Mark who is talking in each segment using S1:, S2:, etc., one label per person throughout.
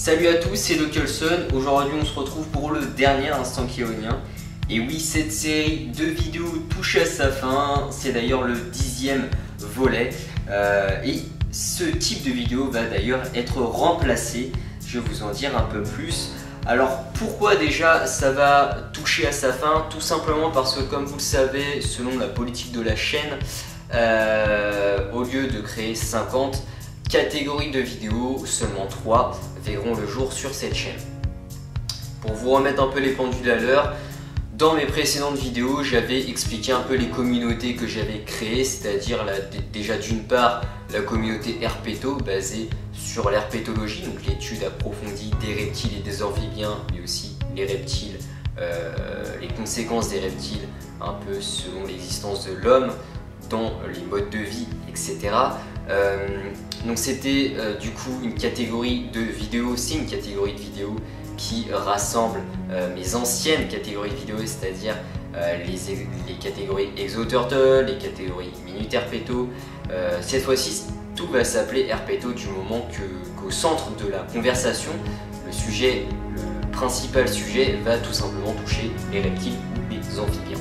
S1: Salut à tous, c'est Dockelson. Aujourd'hui on se retrouve pour le dernier instant kéonien. Et oui, cette série de vidéos touche à sa fin, c'est d'ailleurs le 10e volet. Et ce type de vidéo va d'ailleurs être remplacé, je vais vous en dire un peu plus. Alors pourquoi déjà ça va toucher à sa fin? Tout simplement parce que, comme vous le savez, selon la politique de la chaîne, au lieu de créer 50 catégories de vidéos, seulement 3 verront le jour sur cette chaîne. Pour vous remettre un peu les pendules à l'heure, dans mes précédentes vidéos, j'avais expliqué un peu les communautés que j'avais créées, c'est-à-dire déjà d'une part la communauté herpéto basée sur l'herpétologie, donc l'étude approfondie des reptiles et des amphibiens, mais aussi les reptiles, les conséquences des reptiles, un peu selon l'existence de l'homme, dans les modes de vie, etc. Donc c'était du coup une catégorie de vidéos, c'est une catégorie de vidéos qui rassemble mes anciennes catégories de vidéos, c'est-à-dire les catégories Exoturtle, les catégories Minute Herpéto. Cette fois-ci, tout va s'appeler Herpéto du moment qu'au centre de la conversation, le principal sujet va tout simplement toucher les reptiles ou les amphibiens.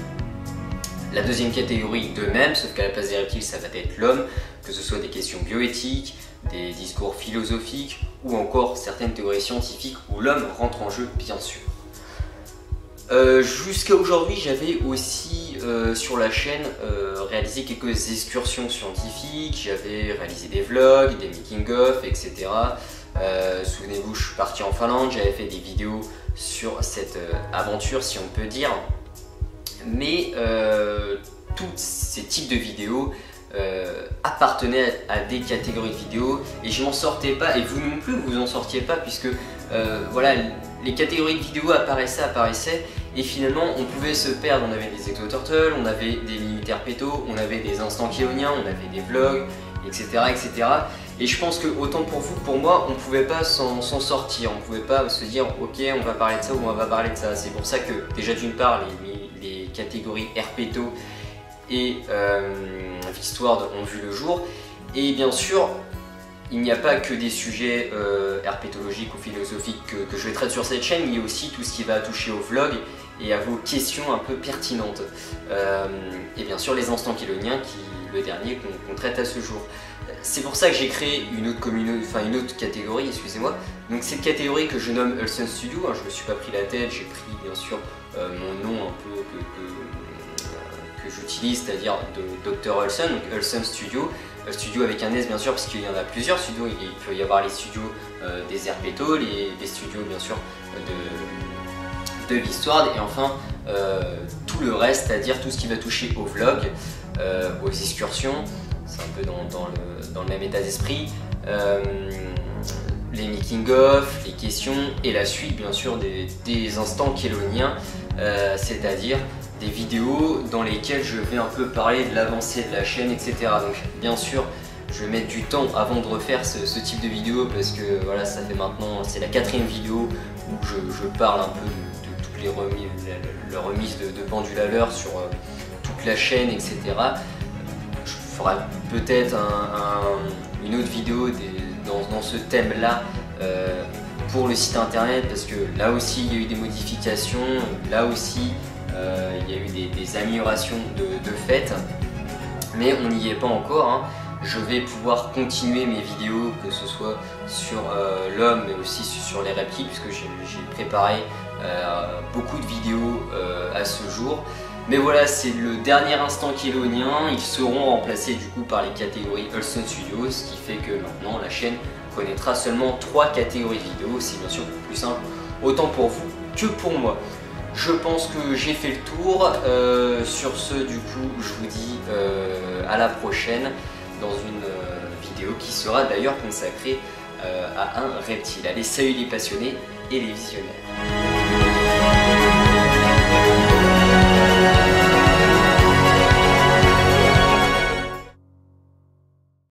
S1: La deuxième catégorie de même, sauf qu'à la place des reptiles, ça va être l'homme, que ce soit des questions bioéthiques, des discours philosophiques ou encore certaines théories scientifiques où l'homme rentre en jeu, bien sûr. Jusqu'à aujourd'hui, j'avais aussi sur la chaîne réalisé quelques excursions scientifiques, j'avais réalisé des vlogs, des making-of, etc. Souvenez-vous, je suis parti en Finlande, j'avais fait des vidéos sur cette aventure, si on peut dire. Mais tous ces types de vidéos appartenaient à des catégories de vidéos et je m'en sortais pas, et vous non plus vous en sortiez pas, puisque voilà, les catégories de vidéos apparaissaient et finalement on pouvait se perdre. On avait des Exoturtle, on avait des minutes herpéto, on avait des instants kéoniens, on avait des vlogs, etc., etc. Et je pense que autant pour vous que pour moi, on ne pouvait pas s'en sortir, on ne pouvait pas se dire ok, on va parler de ça ou on va parler de ça. C'est pour ça que déjà d'une part les catégories herpéto et Vistward ont vu le jour, et bien sûr il n'y a pas que des sujets herpétologiques ou philosophiques que je traite sur cette chaîne, il y a aussi tout ce qui va toucher au vlog et à vos questions un peu pertinentes, et bien sûr les instants kéoniens, le dernier qu'on traite à ce jour. C'est pour ça que j'ai créé une autre catégorie, excusez-moi. Donc cette catégorie que je nomme Ulson Studio, hein, je me suis pas pris la tête, j'ai pris bien sûr mon nom un peu que j'utilise, c'est-à-dire de Dr Ulson, donc Ulson Studio. Studio avec un S bien sûr, parce qu'il y en a plusieurs studios. Il peut y avoir les studios des herpétos, les studios bien sûr de Vistward, et enfin tout le reste, c'est-à-dire tout ce qui va toucher au vlog, aux excursions. C'est un peu dans le même état d'esprit, les making-of, les questions et la suite bien sûr des instants kéoniens, c'est-à-dire des vidéos dans lesquelles je vais un peu parler de l'avancée de la chaîne, etc. Donc bien sûr je vais mettre du temps avant de refaire ce type de vidéo, parce que voilà, ça fait maintenant, c'est la 4e vidéo où je parle un peu de toutes les remises de pendule à l'heure sur toute la chaîne, etc. Je ferai peut-être une autre vidéo dans ce thème là pour le site internet, parce que là aussi il y a eu des modifications, là aussi il y a eu des améliorations de fait, mais on n'y est pas encore, hein. Je vais pouvoir continuer mes vidéos, que ce soit sur l'homme mais aussi sur les reptiles, puisque j'ai préparé beaucoup de vidéos à ce jour. Mais voilà, c'est le dernier instant kéonien. Ils seront remplacés du coup par les catégories Ulson Studio, ce qui fait que maintenant la chaîne connaîtra seulement 3 catégories de vidéos. C'est bien sûr plus simple, autant pour vous que pour moi. Je pense que j'ai fait le tour. Sur ce, du coup, je vous dis à la prochaine dans une vidéo qui sera d'ailleurs consacrée à un reptile. Allez, salut les passionnés et les visionnaires.